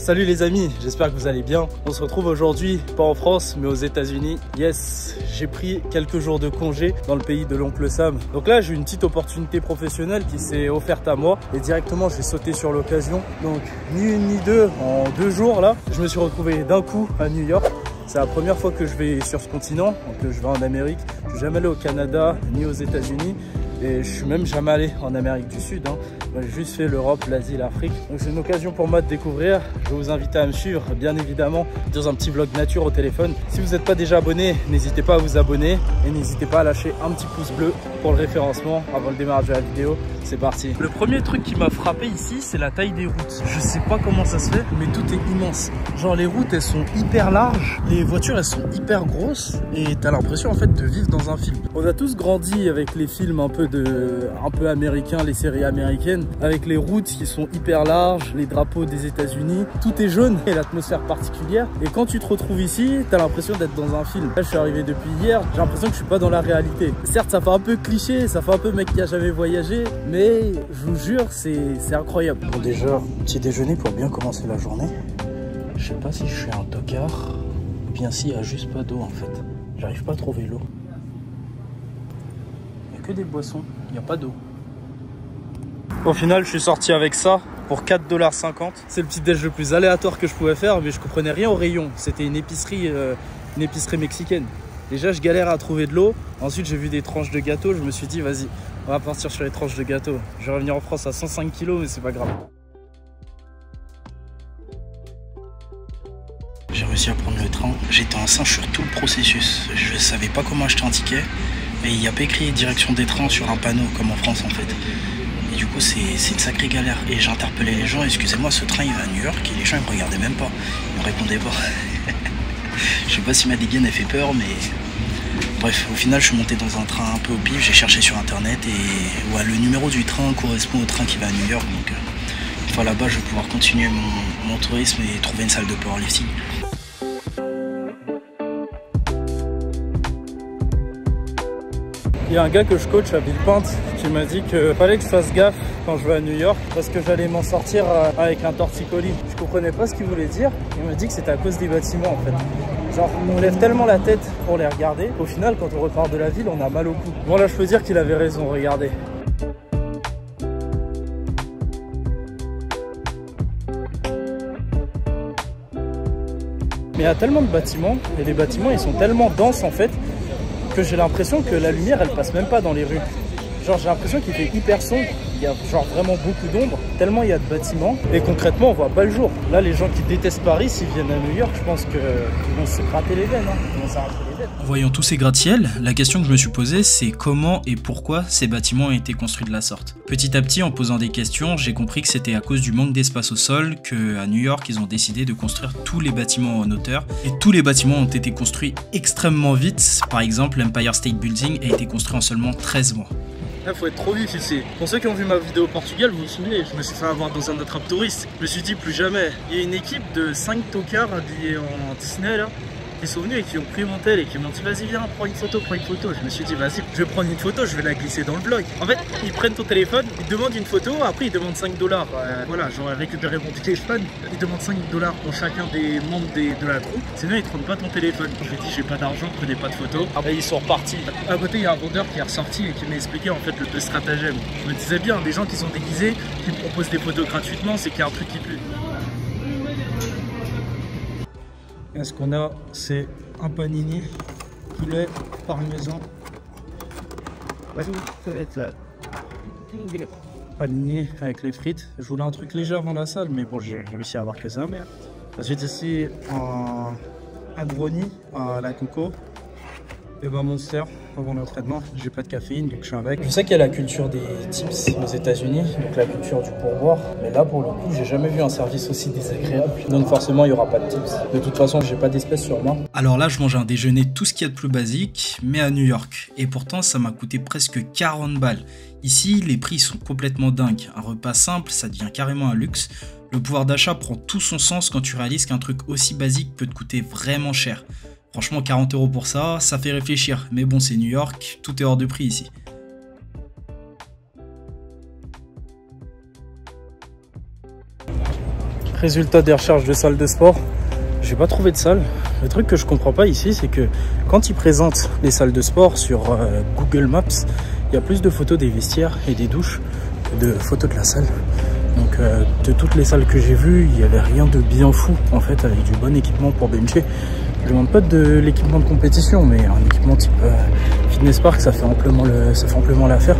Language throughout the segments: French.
Salut les amis, j'espère que vous allez bien. On se retrouve aujourd'hui, pas en France, mais aux États-Unis. Yes, j'ai pris quelques jours de congé dans le pays de l'oncle Sam. Donc là, j'ai une petite opportunité professionnelle qui s'est offerte à moi. Et directement, j'ai sauté sur l'occasion. Donc, ni une ni deux, en 2 jours là, je me suis retrouvé d'un coup à New York. C'est la première fois que je vais sur ce continent, donc je vais en Amérique. Je suis jamais allé au Canada ni aux États-Unis. Et je suis même jamais allé en Amérique du Sud. J'ai juste fait l'Europe, l'Asie, l'Afrique. Donc c'est une occasion pour moi de découvrir. Je vais vous inviter à me suivre, bien évidemment, dans un petit vlog nature au téléphone. Si vous n'êtes pas déjà abonné, n'hésitez pas à vous abonner. Et n'hésitez pas à lâcher un petit pouce bleu pour le référencement avant le démarrage de la vidéo. C'est parti. Le premier truc qui m'a frappé ici, c'est la taille des routes. Je sais pas comment ça se fait, mais tout est immense. Genre les routes, elles sont hyper larges. Les voitures, elles sont hyper grosses. Et t'as l'impression en fait de vivre dans un film. On a tous grandi avec les films un peu américains, les séries américaines, avec les routes qui sont hyper larges, les drapeaux des États-Unis, tout est jaune et l'atmosphère particulière. Et quand tu te retrouves ici, t'as l'impression d'être dans un film. Là, je suis arrivé depuis hier, j'ai l'impression que je suis pas dans la réalité. Certes, ça fait un peu cliché, ça fait un peu mec qui a jamais voyagé, mais je vous jure, c'est incroyable. Bon, déjà, petit déjeuner pour bien commencer la journée. Je sais pas si je suis un tocard ou bien s'il y a juste pas d'eau en fait. J'arrive pas à trouver l'eau. Que des boissons, il n'y a pas d'eau. Au final, je suis sorti avec ça pour 4,50 $. C'est le petit déj le plus aléatoire que je pouvais faire, mais je comprenais rien au rayon. C'était une épicerie mexicaine. Déjà, je galère à trouver de l'eau. Ensuite, j'ai vu des tranches de gâteau. Je me suis dit, vas-y, on va partir sur les tranches de gâteau. Je vais revenir en France à 105 kg, mais c'est pas grave. J'ai réussi à prendre le train. J'étais en singe sur tout le processus. Je savais pas comment acheter un ticket. Et il n'y a pas écrit direction des trains sur un panneau comme en France en fait. Et du coup c'est une sacrée galère. Et j'ai interpellé les gens, excusez-moi, ce train il va à New York. Et les gens ils me regardaient même pas, ils me répondaient pas. Je sais pas si ma dégaine a fait peur, mais bref, au final je suis monté dans un train un peu au pif. J'ai cherché sur internet et ouais, le numéro du train correspond au train qui va à New York. Donc une fois là-bas je vais pouvoir continuer mon tourisme et trouver une salle de powerlifting. Il y a un gars que je coach à Villepinte qui m'a dit qu'il fallait que je fasse gaffe quand je vais à New York parce que j'allais m'en sortir avec un torticolis. Je comprenais pas ce qu'il voulait dire. Il m'a dit que c'était à cause des bâtiments en fait. Genre on lève tellement la tête pour les regarder. Au final quand on repart de la ville on a mal au cou. Bon là je peux dire qu'il avait raison, regardez. Mais il y a tellement de bâtiments et les bâtiments ils sont tellement denses en fait que j'ai l'impression que la lumière elle passe même pas dans les rues. Genre j'ai l'impression qu'il fait hyper sombre, il y a genre vraiment beaucoup d'ombre, tellement il y a de bâtiments et concrètement on voit pas le jour. Là les gens qui détestent Paris s'ils viennent à New York, je pense qu'ils vont se gratter les veines. Ils vont s'arracher les veines. En voyant tous ces gratte-ciels, la question que je me suis posée c'est comment et pourquoi ces bâtiments ont été construits de la sorte. Petit à petit en posant des questions, j'ai compris que c'était à cause du manque d'espace au sol qu'à New York ils ont décidé de construire tous les bâtiments en hauteur et tous les bâtiments ont été construits extrêmement vite. Par exemple l'Empire State Building a été construit en seulement 13 mois. Là, faut être trop vif ici. Pour ceux qui ont vu ma vidéo au Portugal, vous vous souvenez, je me suis fait avoir dans un attrape touriste. Je me suis dit plus jamais. Il y a une équipe de 5 tocards habillés en Disney là, qui sont venus et qui ont pris mon tel et qui m'ont dit vas-y viens, prends une photo, prends une photo. Je me suis dit vas-y, je vais prendre une photo, je vais la glisser dans le vlog. En fait, ils prennent ton téléphone, ils te demandent une photo, après ils demandent 5 $. Voilà, j'aurais récupéré mon téléphone, ils demandent 5 $ pour chacun des membres de la troupe. Sinon ils te rendent pas ton téléphone. Je lui ai dit j'ai pas d'argent, prenez pas de photos. Après ils sont repartis. À côté il y a un vendeur qui est ressorti et qui m'a expliqué en fait le stratagème. Je me disais bien, des gens qui sont déguisés, qui me proposent des photos gratuitement, c'est qu'il y a un truc qui pue. Et ce qu'on a, c'est un panini, poulet, parmesan. Panini avec les frites. Je voulais un truc léger avant la salle, mais bon, j'ai réussi à avoir que ça. Ensuite ici, un brownie à la coco. Et ben Monster avant l'entraînement, j'ai pas de caféine donc je suis avec. Je sais qu'il y a la culture des tips aux États-Unis, donc la culture du pourboire, mais là pour le coup j'ai jamais vu un service aussi désagréable, donc forcément il y aura pas de tips. De toute façon j'ai pas d'espèces sur moi. Alors là je mange un déjeuner tout ce qu'il y a de plus basique, mais à New York, et pourtant ça m'a coûté presque 40 balles. Ici les prix sont complètement dingues, un repas simple ça devient carrément un luxe. Le pouvoir d'achat prend tout son sens quand tu réalises qu'un truc aussi basique peut te coûter vraiment cher. Franchement 40 € pour ça, ça fait réfléchir. Mais bon c'est New York, tout est hors de prix ici. Résultat des recherches de salles de sport. J'ai pas trouvé de salle. Le truc que je comprends pas ici, c'est que quand ils présentent les salles de sport sur Google Maps, il y a plus de photos des vestiaires et des douches que de photos de la salle. Donc de toutes les salles que j'ai vues, il n'y avait rien de bien fou en fait, avec du bon équipement pour bencher. Je demande pas de l'équipement de compétition, mais un équipement type Fitness Park, ça fait amplement l'affaire.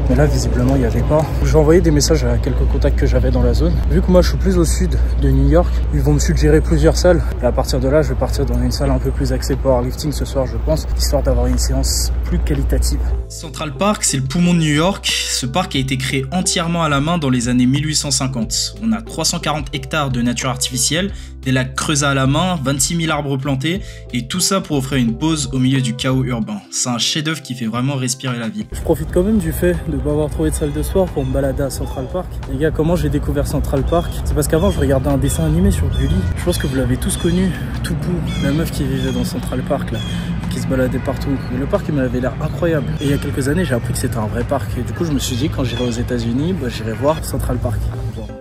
Mais là, visiblement, il n'y avait pas. J'ai envoyé des messages à quelques contacts que j'avais dans la zone. Vu que moi, je suis plus au sud de New York, ils vont me suggérer plusieurs salles. Et à partir de là, je vais partir dans une salle un peu plus axée powerlifting ce soir, je pense, histoire d'avoir une séance plus qualitative. Central Park, c'est le poumon de New York. Ce parc a été créé entièrement à la main dans les années 1850. On a 340 hectares de nature artificielle, des lacs creusés à la main, 26 000 arbres plantés, et tout ça pour offrir une pause au milieu du chaos urbain. C'est un chef-d'œuvre qui fait vraiment respirer la ville. Je profite quand même du fait de ne pas avoir trouvé de salle de sport pour me balader à Central Park. Les gars, comment j'ai découvert Central Park? C'est parce qu'avant, je regardais un dessin animé sur Gulli. Je pense que vous l'avez tous connu, Toupou, la meuf qui vivait dans Central Park, là, qui se baladait partout. Et le parc, il m'avait l'air incroyable. Et il y a quelques années, j'ai appris que c'était un vrai parc. Et du coup, je me suis dit, quand j'irai aux États-Unis, bah, j'irai voir Central Park.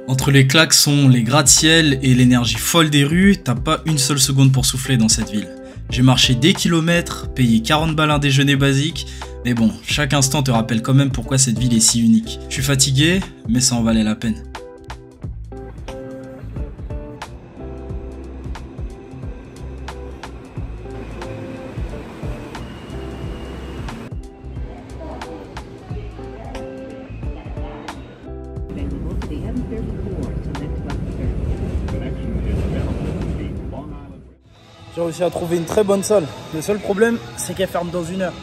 Entre les klaxons, les gratte-ciel et l'énergie folle des rues, t'as pas une seule seconde pour souffler dans cette ville. J'ai marché des kilomètres, payé 40 balles un déjeuner basique, mais bon, chaque instant te rappelle quand même pourquoi cette ville est si unique. Je suis fatigué, mais ça en valait la peine. J'ai réussi à trouver une très bonne salle. Le seul problème, c'est qu'elle ferme dans 1 heure.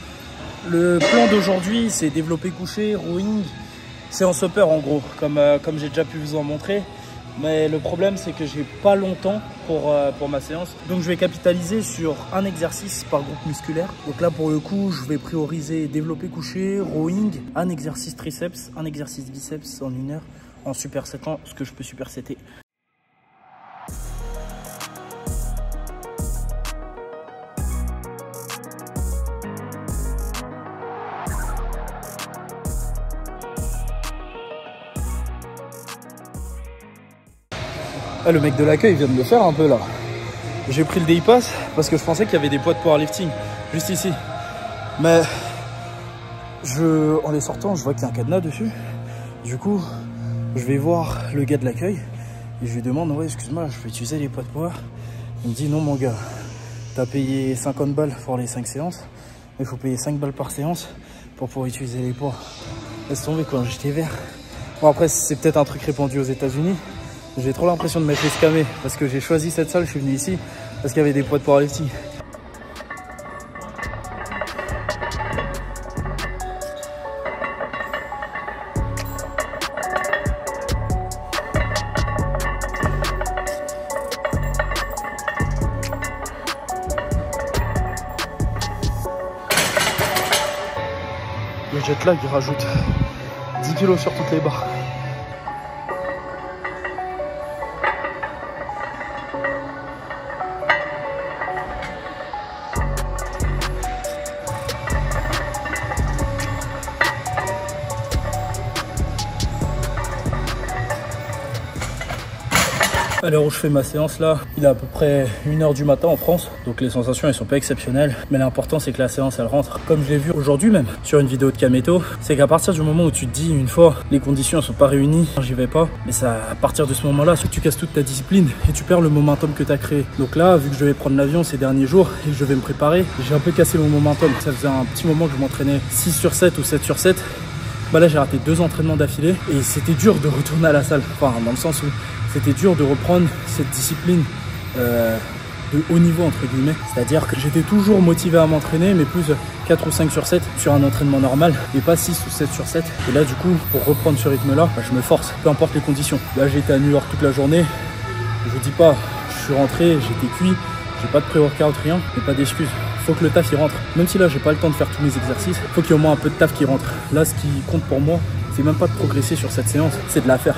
Le plan d'aujourd'hui, c'est développer couché, rowing, séance upper en gros, comme j'ai déjà pu vous en montrer. Mais le problème, c'est que j'ai pas longtemps pour ma séance. Donc je vais capitaliser sur un exercice par groupe musculaire. Donc là, pour le coup, je vais prioriser développer couché, rowing, un exercice triceps, un exercice biceps en 1 heure, en supersetant ce que je peux supersetter. Ah, le mec de l'accueil vient de le faire un peu là. J'ai pris le day pass parce que je pensais qu'il y avait des poids de powerlifting juste ici. Mais en les sortant, je vois qu'il y a un cadenas dessus. Du coup, je vais voir le gars de l'accueil et je lui demande, ouais, excuse-moi, je peux utiliser les poids de power? Il me dit, non mon gars, t'as payé 50 balles pour les 5 séances, mais il faut payer 5 balles par séance pour pouvoir utiliser les poids. Laisse tomber quoi, j'étais vert. Bon après, c'est peut-être un truc répandu aux États-Unis. J'ai trop l'impression de m'être escamé parce que j'ai choisi cette salle, je suis venu ici parce qu'il y avait des poids de powerlifting. Le jet lag il rajoute 10 kg sur toutes les barres. À l'heure où je fais ma séance là, il est à peu près 1 h du matin en France. Donc les sensations elles sont pas exceptionnelles. Mais l'important c'est que la séance elle rentre. Comme je l'ai vu aujourd'hui même sur une vidéo de Kameto, c'est qu'à partir du moment où tu te dis une fois les conditions elles sont pas réunies, j'y vais pas. Mais ça, à partir de ce moment là, tu casses toute ta discipline et tu perds le momentum que tu as créé. Donc là, vu que je vais prendre l'avion ces derniers jours et que je vais me préparer, j'ai un peu cassé mon momentum. Ça faisait un petit moment que je m'entraînais 6 sur 7 ou 7 sur 7. Bah là j'ai raté 2 entraînements d'affilée et c'était dur de retourner à la salle. Enfin dans le sens où c'était dur de reprendre cette discipline de haut niveau entre guillemets. C'est-à-dire que j'étais toujours motivé à m'entraîner mais plus 4 ou 5 sur 7 sur un entraînement normal et pas 6 ou 7 sur 7. Et là du coup pour reprendre ce rythme là, bah, je me force, peu importe les conditions. Là j'ai été à New York toute la journée. Je vous dis pas, je suis rentré, j'étais cuit. J'ai pas de pré-workout, rien, mais pas d'excuses. Faut que le taf y rentre. Même si là j'ai pas le temps de faire tous mes exercices, faut qu'il y ait au moins un peu de taf qui rentre. Là ce qui compte pour moi, c'est même pas de progresser sur cette séance, c'est de la faire.